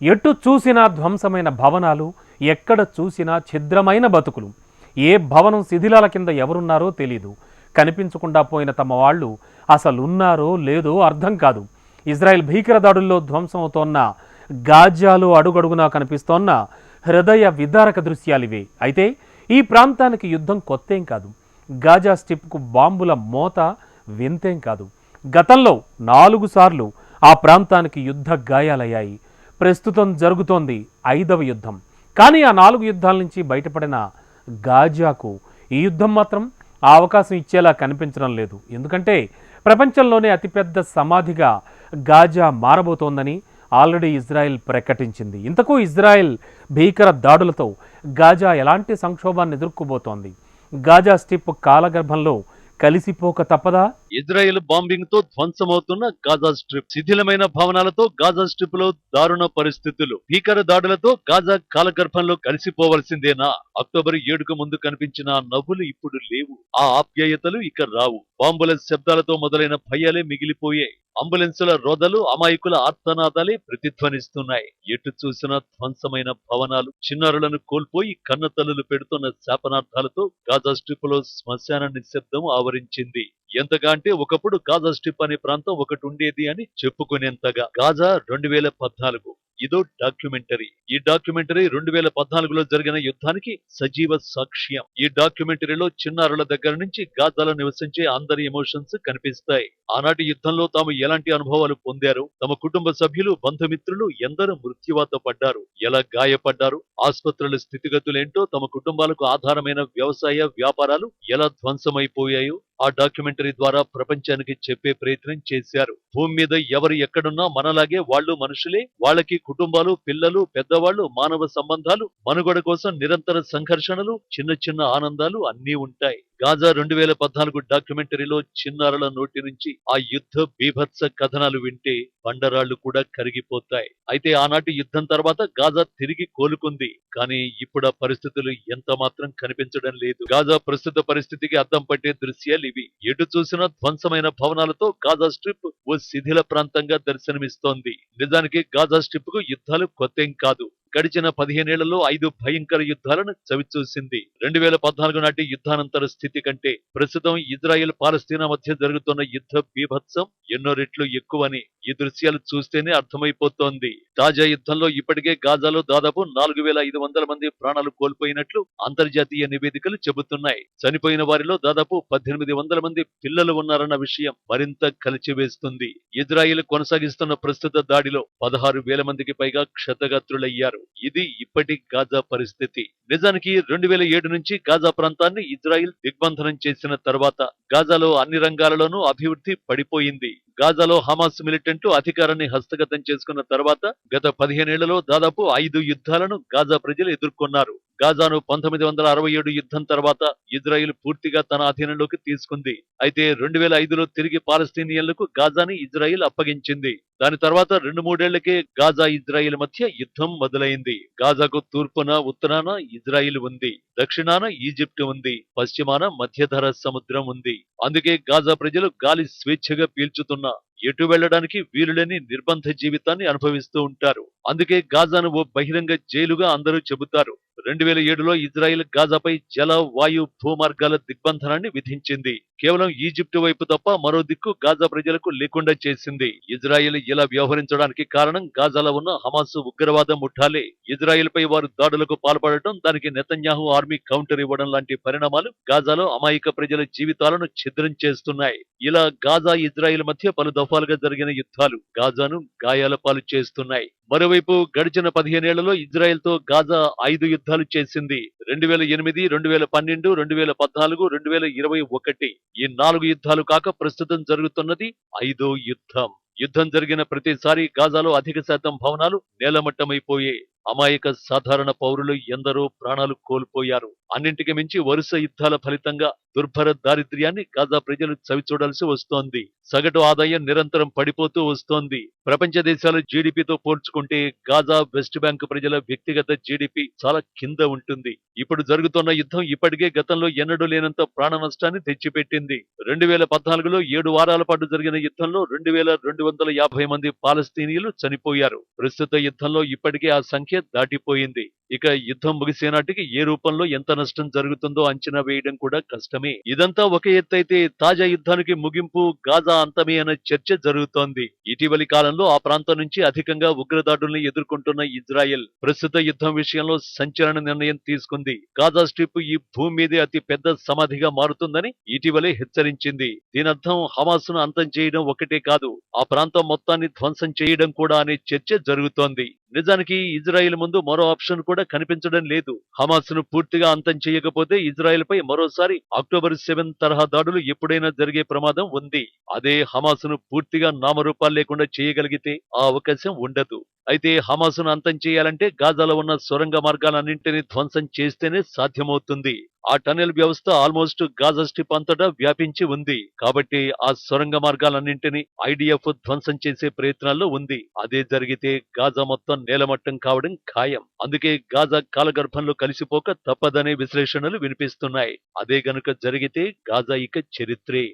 ఎటు చూసినా ధ్వంసమైన భవనాలు, ఎక్కడ చూసినా ఛిద్రమైన బతుకులు. ఏ భవనం శిథిలాల కింద ఎవరున్నారో తెలీదు. కనిపించకుండా పోయిన తమ వాళ్ళు అసలున్నారో లేదో అర్థం కాదు. ఇజ్రాయెల్ భీకర దాడుల్లో ధ్వంసమవుతోన్న గాజాలో అడుగడుగునా కనిపిస్తోన్న హృదయ విదారక దృశ్యాలివే. అయితే ఈ ప్రాంతానికి యుద్ధం కొత్తేం కాదు. గాజా స్ట్రిప్కు బాంబుల మోత వింతేం కాదు. గతంలో 4 సార్లు ఆ ప్రాంతానికి యుద్ధ గాయాలయ్యాయి. ప్రస్తుతం జరుగుతోంది 5వ యుద్ధం. కానీ ఆ 4 యుద్ధాల నుంచి బయటపడిన గాజాకు ఈ యుద్ధం మాత్రం ఆ అవకాశం ఇచ్చేలా కనిపించడం లేదు. ఎందుకంటే ప్రపంచంలోనే అతిపెద్ద సమాధిగా గాజా మారబోతోందని ఆల్రెడీ ఇజ్రాయెల్ ప్రకటించింది. ఇంతకు ఇజ్రాయెల్ భీకర దాడులతో గాజా ఎలాంటి సంక్షోభాన్ని ఎదుర్కోబోతోంది? గాజా స్ట్రిప్ కాలగర్భంలో కలిసిపోక తప్పదా? ఇజ్రాయెల్ బాంబింగ్ తో ధ్వంసమవుతున్న గాజా స్ట్రిప్, శిథిలమైన భవనాలతో గాజా స్ట్రిప్ లో దారుణ పరిస్థితులు, భీకర దాడులతో గాజా కాలగర్భంలో కలిసిపోవలసిందేనా? అక్టోబర్ 7కు ముందు కనిపించిన నవ్వులు ఇప్పుడు లేవు. ఆ ఆప్యాయతలు ఇక రావు. బాంబుల శబ్దాలతో మొదలైన భయాలే మిగిలిపోయాయి. అంబులెన్సుల రోదలు, అమాయకుల ఆర్తనాదాలే ప్రతిధ్వనిస్తున్నాయి. ఎటు చూసినా ధ్వంసమైన భవనాలు, చిన్నారులను కోల్పోయి కన్నతల్లులు పెడుతున్న శాపనార్థాలతో గాజా స్ట్రిప్ లో శ్మశాన నిశ్శబ్దం ఆవరించింది. ఎంతగా అంటే ఒకప్పుడు గాజా స్ట్రిప్ అనే ప్రాంతం ఒకటి ఉండేది అని చెప్పుకునేంతగా. గాజా 2014 ఇదో డాక్యుమెంటరీ. ఈ డాక్యుమెంటరీ 2014లో జరిగిన యుద్ధానికి సజీవ సాక్ష్యం. ఈ డాక్యుమెంటరీలో చిన్నారుల దగ్గర నుంచి గాజాలో నివసించే అందరి ఎమోషన్స్ కనిపిస్తాయి. ఆనాటి యుద్ధంలో తాము ఎలాంటి అనుభవాలు పొందారు, తమ కుటుంబ సభ్యులు, బంధుమిత్రులు ఎందరూ మృత్యువాత పడ్డారు, ఎలా గాయపడ్డారు, ఆసుపత్రుల స్థితిగతులేంటో, తమ కుటుంబాలకు ఆధారమైన వ్యవసాయ వ్యాపారాలు ఎలా ధ్వంసమైపోయాయో ఆ డాక్యుమెంటరీ ద్వారా ప్రపంచానికి చెప్పే ప్రయత్నం చేశారు. భూమి మీద ఎవరు ఎక్కడున్నా మనలాగే వాళ్ళు మనుషులే. వాళ్ళకి కుటుంబాలు, పిల్లలు, పెద్దవాళ్ళు, మానవ సంబంధాలు, మనుగడ కోసం నిరంతర సంఘర్షణలు, చిన్న చిన్న ఆనందాలు అన్నీ ఉంటాయి. గాజా 2014 డాక్యుమెంటరీలో చిన్నారుల నోటి నుంచి ఆ యుద్ధ బీభత్స కథనాలు వింటే బండరాళ్లు కూడా కరిగిపోతాయి. అయితే ఆనాటి యుద్ధం తర్వాత గాజా తిరిగి కోలుకుంది. కానీ ఇప్పుడు ఆ పరిస్థితులు ఎంత మాత్రం కనిపించడం లేదు. గాజా ప్రస్తుత పరిస్థితికి అద్దం పట్టే దృశ్యాలు ఇవి. ఎటు చూసినా ధ్వంసమైన భవనాలతో గాజా స్ట్రిప్ ఓ శిథిల ప్రాంతంగా దర్శనమిస్తోంది. నిజానికి గాజా స్ట్రిప్ కు యుద్ధాలు కొత్తేం కాదు. గడిచిన 15 ఏళ్లలో 5 భయంకర యుద్ధాలను చవిచూసింది. 2014 నాటి యుద్ధానంతర స్థితి కంటే ప్రస్తుతం ఇజ్రాయెల్ పాలస్తీనా మధ్య జరుగుతున్న యుద్ధ బీభత్సం ఎన్నో రెట్లు ఎక్కువని ఈ దృశ్యాలు చూస్తేనే అర్థమైపోతోంది. తాజా యుద్ధంలో ఇప్పటికే గాజాలో దాదాపు 4500 మంది ప్రాణాలు కోల్పోయినట్లు అంతర్జాతీయ నివేదికలు చెబుతున్నాయి. చనిపోయిన వారిలో దాదాపు 1800 మంది పిల్లలు ఉన్నారన్న విషయం మరింత కలిచివేస్తుంది. ఇజ్రాయెల్ కొనసాగిస్తున్న ప్రస్తుత దాడిలో 16,000 మందికి పైగా క్షతగాత్రులయ్యారు. ఇది ఇప్పటి గాజా పరిస్థితి. నిజానికి 2007 నుంచి గాజా ప్రాంతాన్ని ఇజ్రాయెల్ దిగ్బంధనం చేసిన తర్వాత గాజాలో అన్ని రంగాలలోనూ అభివృద్ధి పడిపోయింది. గాజాలో హమాస్ మిలిటెంట్లు అధికారాన్ని హస్తగతం చేసుకున్న తర్వాత గత 15 ఏళ్లలో దాదాపు 5 యుద్ధాలను గాజా ప్రజలు ఎదుర్కొన్నారు. గాజాను 1967 యుద్ధం తర్వాత ఇజ్రాయెల్ పూర్తిగా తన అధీనంలోకి తీసుకుంది. అయితే 2005లో తిరిగి పాలస్తీనియన్లకు గాజాని ఇజ్రాయెల్ అప్పగించింది. దాని తర్వాత 2-3 ఏళ్లకే గాజా ఇజ్రాయెల్ మధ్య యుద్ధం మొదలైంది. గాజాకు తూర్పున, ఉత్తరాన ఇజ్రాయెల్ ఉంది, దక్షిణాన ఈజిప్ట్ ఉంది, పశ్చిమాన మధ్యధరా సముద్రం ఉంది. అందుకే గాజా ప్రజలు గాలి స్వేచ్ఛగా పీల్చుతున్నా ఎటు వెళ్లడానికి వీలులేని నిర్బంధ జీవితాన్ని అనుభవిస్తూ ఉంటారు. అందుకే గాజాను ఓ బహిరంగ జైలుగా అందరూ చెబుతారు. 2007లో ఇజ్రాయెల్ గాజాపై జల, వాయు, భూమార్గాల దిగ్బంధనాన్ని విధించింది. కేవలం ఈజిప్టు వైపు తప్ప మరో దిక్కు గాజా ప్రజలకు లేకుండా చేసింది. ఇజ్రాయెల్ ఇలా వ్యవహరించడానికి కారణం గాజాలో ఉన్న హమాస్ ఉగ్రవాద ముఠాలే. ఇజ్రాయెల్ పై వారు దాడులకు పాల్పడటం, దానికి నెతన్యాహు ఆర్మీ కౌంటర్ ఇవ్వడం లాంటి పరిణామాలు గాజాలో అమాయక ప్రజల జీవితాలను ఛిద్రం చేస్తున్నాయి. ఇలా గాజా ఇజ్రాయెల్ మధ్య పలు దఫాలుగా జరిగిన యుద్ధాలు గాజాను గాయాల పాలు చేస్తున్నాయి. మరోవైపు గడిచిన 15 ఏళ్లలో ఇజ్రాయెల్ తో గాజా 5 యుద్ధాలు చేసింది. 2008, 2012, 2014, 2021 ఈ 4 యుద్ధాలు కాక ప్రస్తుతం జరుగుతున్నది 5వ యుద్ధం. యుద్ధం జరిగిన ప్రతిసారి గాజాలో అధిక శాతం భవనాలు నేలమట్టమైపోయాయి. అమాయక సాధారణ పౌరులు ఎందరో ప్రాణాలు కోల్పోయారు. అన్నింటికి మించి వరుస యుద్ధాల ఫలితంగా దుర్భర దారిద్ర్యాన్ని గాజా ప్రజలు చవిచూడాల్సి వస్తోంది. సగటు ఆదాయం నిరంతరం పడిపోతూ వస్తోంది. ప్రపంచ దేశాల జీడీపీతో పోల్చుకుంటే గాజా, వెస్ట్ బ్యాంక్ ప్రజల వ్యక్తిగత జీడీపీ చాలా కింద ఉంటుంది. ఇప్పుడు జరుగుతున్న యుద్ధం ఇప్పటికే గతంలో ఎన్నడూ లేనంత ప్రాణ నష్టాన్ని తెచ్చిపెట్టింది. 2014లో 7 వారాల పాటు జరిగిన యుద్ధంలో 2250 మంది పాలస్తీనియులు చనిపోయారు. ప్రస్తుత యుద్ధంలో ఇప్పటికే ఆ సంఖ్య దాటిపోయింది. ఇక యుద్ధం ముగిసే నాటికి ఏ రూపంలో ఎంత నష్టం జరుగుతుందో అంచనా వేయడం కూడా కష్టమే. ఇదంతా ఒక ఎత్తైతే తాజా యుద్ధానికి ముగింపు గాజా అంతమే అనే చర్చ జరుగుతోంది. ఇటీవలి కాలంలో ఆ ప్రాంతం నుంచి అధికంగా ఉగ్రదాడుల్ని ఎదుర్కొంటున్న ఇజ్రాయెల్ ప్రస్తుత యుద్ధం విషయంలో సంచలన నిర్ణయం తీసుకుంది. గాజా స్ట్రిప్ ఈ భూమి మీదే అతి పెద్ద సమాధిగా మారుతుందని ఇటీవలే హెచ్చరించింది. దీనర్థం హమాస్ను అంతం చేయడం ఒకటే కాదు, ఆ ప్రాంతం మొత్తాన్ని ధ్వంసం చేయడం కూడా అనే చర్చ జరుగుతోంది. నిజానికి ఇజ్రాయెల్ ముందు మరో ఆప్షన్ కూడా కనిపించడం లేదు. హమాస్ ను పూర్తిగా అంతం చేయకపోతే ఇజ్రాయెల్ పై మరోసారి అక్టోబర్ 7 తరహా దాడులు ఎప్పుడైనా జరిగే ప్రమాదం ఉంది. అదే హమాస్ ను పూర్తిగా నామరూపాలు లేకుండా చేయగలిగితే ఆ అవకాశం ఉండదు. అయితే హమాస్ ను అంతం చేయాలంటే గాజాలో ఉన్న సొరంగ మార్గాలన్నింటినీ ధ్వంసం చేస్తేనే సాధ్యమవుతుంది. ఆ టనెల్ వ్యవస్థ ఆల్మోస్ట్ గాజా స్ట్రిప్ అంతటా వ్యాపించి ఉంది. కాబట్టి ఆ సొరంగ మార్గాలన్నింటినీ ఐడిఎఫ్ ధ్వంసం చేసే ప్రయత్నాల్లో ఉంది. అదే జరిగితే గాజా మొత్తం నేలమట్టం కావడం ఖాయం. అందుకే గాజా కాలగర్భంలో కలిసిపోక తప్పదనే విశ్లేషణలు వినిపిస్తున్నాయి. అదే గనుక జరిగితే గాజా ఇక చరిత్రే.